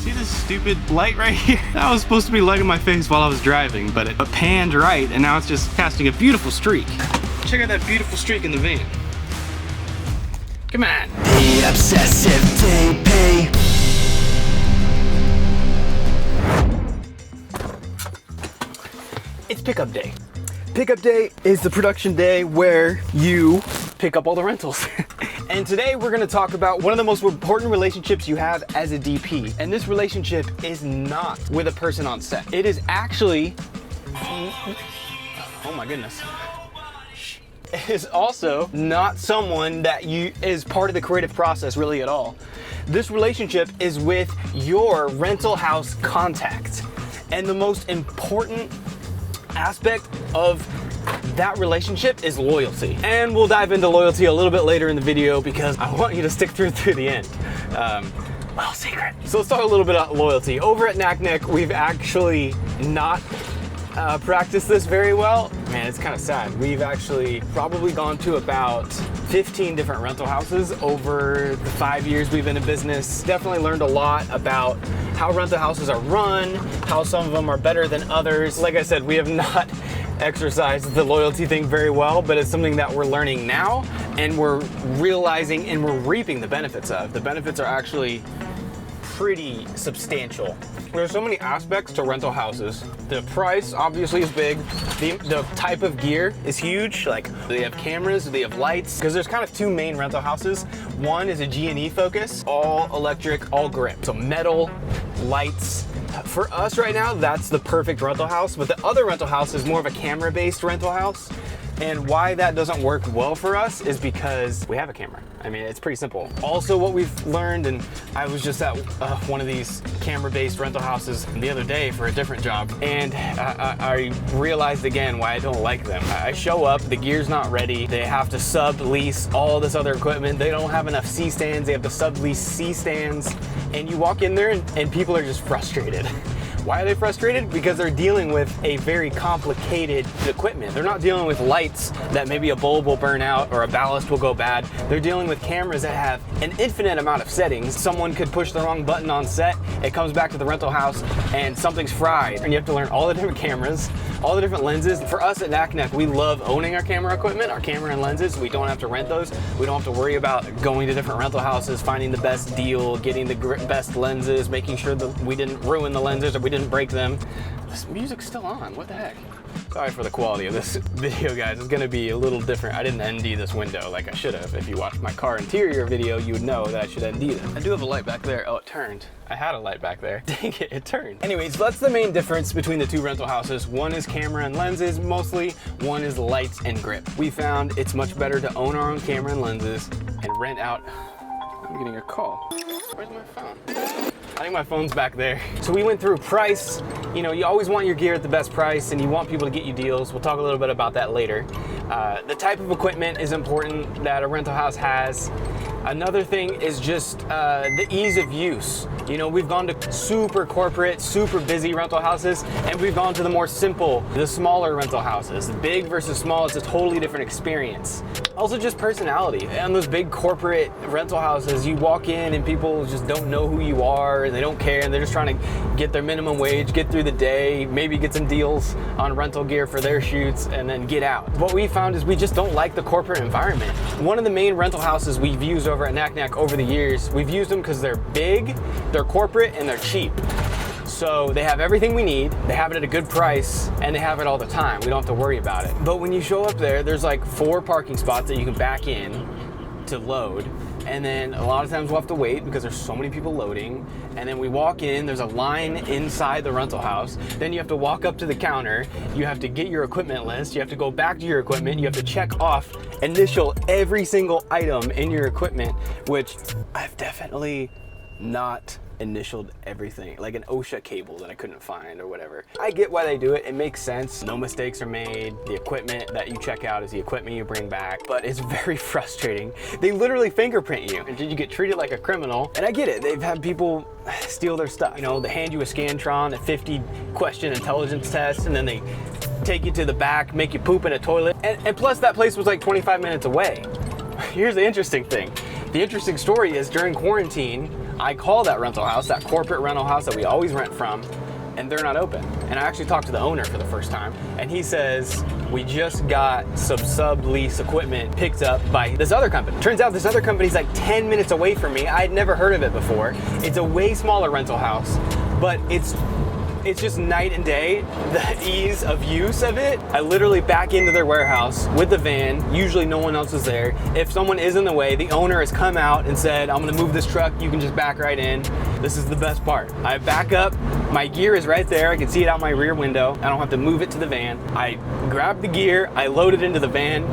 See this stupid light right here? That was supposed to be lighting my face while I was driving, but it panned right, and now it's just casting a beautiful streak. Check out that beautiful streak in the van. Come on. The obsessive DP. It's pickup day. Pickup day is the production day where you pick up all the rentals. And today we're gonna talk about one of the most important relationships you have as a DP. And this relationship is not with a person on set. It is actually, oh my goodness. It is also not someone that is part of the creative process really at all. This relationship is with your rental house contact. And the most important aspect of that relationship is loyalty. And we'll dive into loyalty a little bit later in the video because I want you to stick through the end. Little secret. So let's talk a little bit about loyalty. Over at Naknek, we've actually not practiced this very well. Man, it's kind of sad. We've actually probably gone to about 15 different rental houses over the 5 years we've been in business. Definitely learned a lot about how rental houses are run, how some of them are better than others. Like I said, we have not exercised the loyalty thing very well, but it's something that we're learning now and we're realizing and we're reaping the benefits of. The benefits are actually pretty substantial. There's so many aspects to rental houses. The price obviously is big. The type of gear is huge. Like, they have cameras, they have lights, because there's kind of two main rental houses. One is a G&E focus, all electric, all grip. So metal, lights. For us right now, that's the perfect rental house, but the other rental house is more of a camera-based rental house. And why that doesn't work well for us is because we have a camera. I mean, it's pretty simple. Also, what we've learned, and I was just at one of these camera-based rental houses the other day for a different job, and I realized again why I don't like them. I show up, the gear's not ready, they have to sublease all this other equipment, they don't have enough C-stands, they have to sublease C-stands, and you walk in there and people are just frustrated. Why are they frustrated? Because they're dealing with a very complicated equipment. They're not dealing with lights that maybe a bulb will burn out or a ballast will go bad. They're dealing with cameras that have an infinite amount of settings. Someone could push the wrong button on set, it comes back to the rental house and something's fried. And you have to learn all the different cameras, all the different lenses. For us at Naknek, we love owning our camera equipment, our camera and lenses. We don't have to rent those. We don't have to worry about going to different rental houses, finding the best deal, getting the best lenses, making sure that we didn't ruin the lenses or we didn't break them. This music's still on, what the heck? Sorry for the quality of this video, guys. It's gonna be a little different. I didn't ND this window like I should have. If you watched my car interior video, you would know that I should ND it. I do have a light back there. Oh, it turned. I had a light back there. Dang it, it turned. Anyways, that's the main difference between the two rental houses. One is camera and lenses mostly, one is lights and grip. We found it's much better to own our own camera and lenses and rent out. I'm getting a call. Where's my phone? I think my phone's back there. So we went through price. You know, you always want your gear at the best price and you want people to get you deals. We'll talk a little bit about that later. The type of equipment is important that a rental house has. Another thing is just the ease of use. You know, we've gone to super corporate, super busy rental houses, and we've gone to the more simple, the smaller rental houses. Big versus small, it's a totally different experience. Also just personality. On those big corporate rental houses, you walk in and people just don't know who you are and they don't care and they're just trying to get their minimum wage, get through the day, maybe get some deals on rental gear for their shoots and then get out. What we found is we just don't like the corporate environment. One of the main rental houses we've used over at Naknek over the years, we've used them because they're big, they're corporate, and they're cheap. So they have everything we need, they have it at a good price, and they have it all the time. We don't have to worry about it. But when you show up there, there's like 4 parking spots that you can back in to load. And then a lot of times we'll have to wait because there's so many people loading. And then we walk in, there's a line inside the rental house. Then you have to walk up to the counter. You have to get your equipment list. You have to go back to your equipment. You have to check off, initial every single item in your equipment, which I've definitely not initialed everything, like an OSHA cable that I couldn't find or whatever. I get why they do it. It makes sense. No mistakes are made. The equipment that you check out is the equipment you bring back, but it's very frustrating. They literally fingerprint you and you get treated like a criminal. And I get it. They've had people steal their stuff. You know, they hand you a Scantron, a 50-question intelligence test, and then they take you to the back, make you poop in a toilet. And plus that place was like 25 minutes away. Here's the interesting thing. The interesting story is during quarantine, I call that rental house, that corporate rental house that we always rent from, and they're not open. And I actually talked to the owner for the first time, and he says, we just got some sublease equipment picked up by this other company. Turns out this other company's like 10 minutes away from me. I had never heard of it before. It's a way smaller rental house, but it's just night and day, the ease of use of it. I literally back into their warehouse with the van. Usually no one else is there. If someone is in the way, the owner has come out and said, I'm gonna move this truck, you can just back right in. This is the best part. I back up, my gear is right there. I can see it out my rear window. I don't have to move it to the van. I grab the gear, I load it into the van.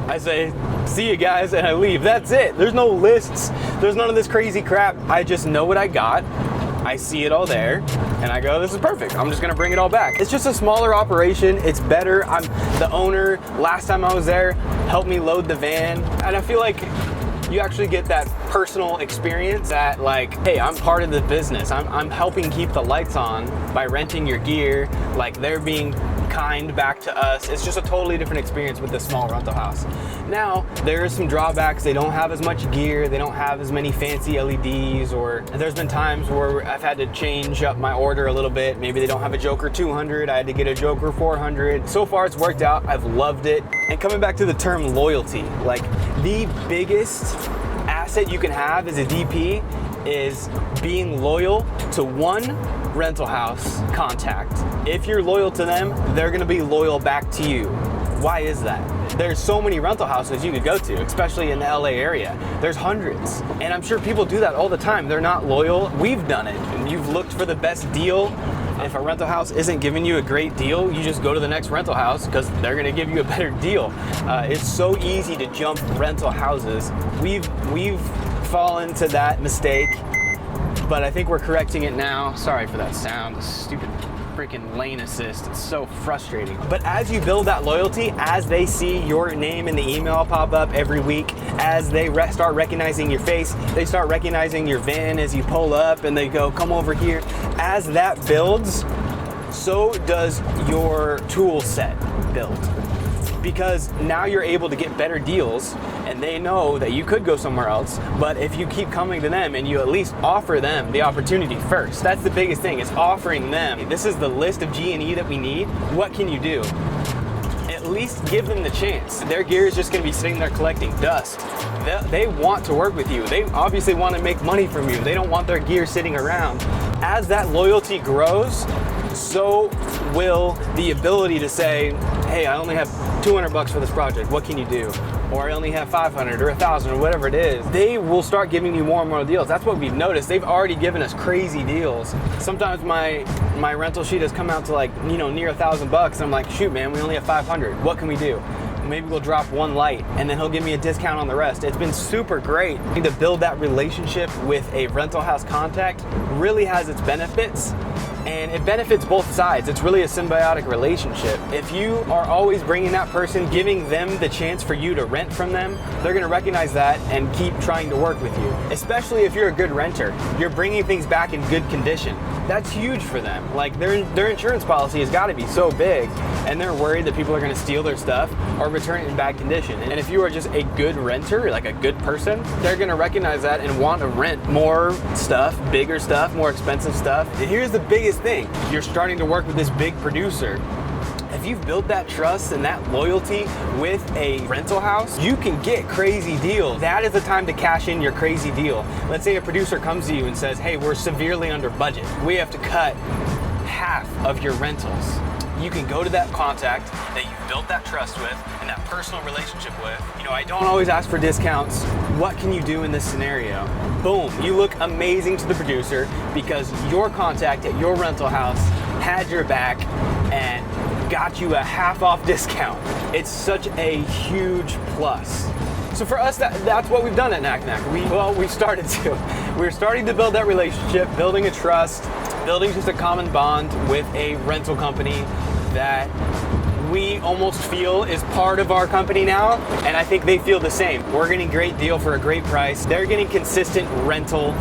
I say, see you guys, and I leave. That's it. There's no lists. There's none of this crazy crap. I just know what I got. I see it all there, and I go, this is perfect. I'm just gonna bring it all back. It's just a smaller operation. It's better. I'm the owner. Last time I was there, helped me load the van. And I feel like you actually get that personal experience that like, hey, I'm part of the business. I'm helping keep the lights on by renting your gear. Like they're being kind back to us. It's just a totally different experience with this small rental house. Now, there are some drawbacks. They don't have as much gear. They don't have as many fancy LEDs, or there's been times where I've had to change up my order a little bit. Maybe they don't have a Joker 200. I had to get a Joker 400. So far, it's worked out. I've loved it. And coming back to the term loyalty, like the biggest asset you can have as a DP is being loyal to one rental house contact. If you're loyal to them, they're gonna be loyal back to you. Why is that? There's so many rental houses you could go to, especially in the LA area. There's hundreds. And I'm sure people do that all the time. They're not loyal. We've done it. And you've looked for the best deal. If a rental house isn't giving you a great deal, you just go to the next rental house because they're gonna give you a better deal. It's so easy to jump rental houses. We've fallen to that mistake, but I think we're correcting it now. Sorry for that sound, the stupid freaking lane assist. It's so frustrating. But as you build that loyalty, as they see your name in the email pop up every week, as they start recognizing your face, they start recognizing your van as you pull up and they go, come over here. As that builds, so does your tool set build. Because now you're able to get better deals and they know that you could go somewhere else, but if you keep coming to them and you at least offer them the opportunity first, that's the biggest thing, is offering them, this is the list of G&E that we need, what can you do? At least give them the chance. Their gear is just gonna be sitting there collecting dust. They want to work with you. They obviously want to make money from you. They don't want their gear sitting around. As that loyalty grows, so will the ability to say, hey, I only have $200 for this project, what can you do? Or I only have 500 or 1,000 or whatever it is. They will start giving you more and more deals. That's what we've noticed. They've already given us crazy deals. Sometimes my rental sheet has come out to like, near $1,000. I'm like, shoot man, we only have 500. What can we do? Maybe we'll drop one light and then he'll give me a discount on the rest. It's been super great. To build that relationship with a rental house contact really has its benefits. And it benefits both sides. It's really a symbiotic relationship. If you are always bringing that person, giving them the chance for you to rent from them, they're gonna recognize that and keep trying to work with you. Especially if you're a good renter, you're bringing things back in good condition. That's huge for them. Like their insurance policy has gotta be so big and they're worried that people are gonna steal their stuff or return it in bad condition. And if you are just a good renter, like a good person, they're gonna recognize that and want to rent more stuff, bigger stuff, more expensive stuff. And here's the biggest thing. You're starting to work with this big producer. If you've built that trust and that loyalty with a rental house, you can get crazy deals. That is the time to cash in your crazy deal. Let's say a producer comes to you and says, hey, we're severely under budget. We have to cut half of your rentals. You can go to that contact that you've built that trust with and that personal relationship with. I don't always ask for discounts. What can you do in this scenario? Boom, you look amazing to the producer because your contact at your rental house had your back and got you a half off discount. It's such a huge plus. So for us, that's what we've done at Knack Knack. We're starting to build that relationship, building a trust, building just a common bond with a rental company that we almost feel is part of our company now, and I think they feel the same. We're getting a great deal for a great price. They're getting consistent rental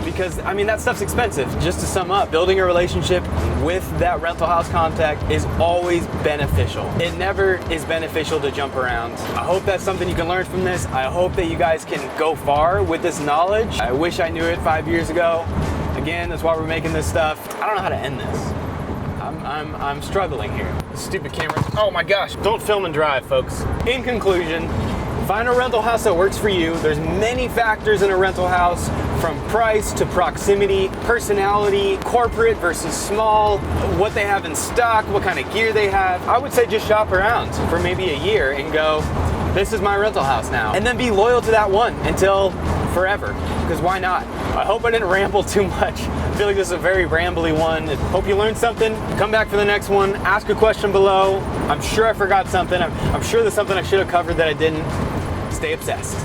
because because I mean, that stuff's expensive. Just to sum up, building a relationship with that rental house contact is always beneficial. It never is beneficial to jump around. I hope that's something you can learn from this. I hope that you guys can go far with this knowledge. I wish I knew it 5 years ago. Again, that's why we're making this stuff. I don't know how to end this. I'm struggling here. Stupid camera. Oh my gosh. Don't film and drive, folks. In conclusion, find a rental house that works for you. There's many factors in a rental house, from price to proximity, personality, corporate versus small, what they have in stock, what kind of gear they have. I would say just shop around for maybe a year and go, this is my rental house now. And then be loyal to that one until forever, because why not? I hope I didn't ramble too much. I feel like this is a very rambly one. Hope you learned something. Come back for the next one. Ask a question below. I'm sure I forgot something. I'm sure there's something I should have covered that I didn't. Stay obsessed.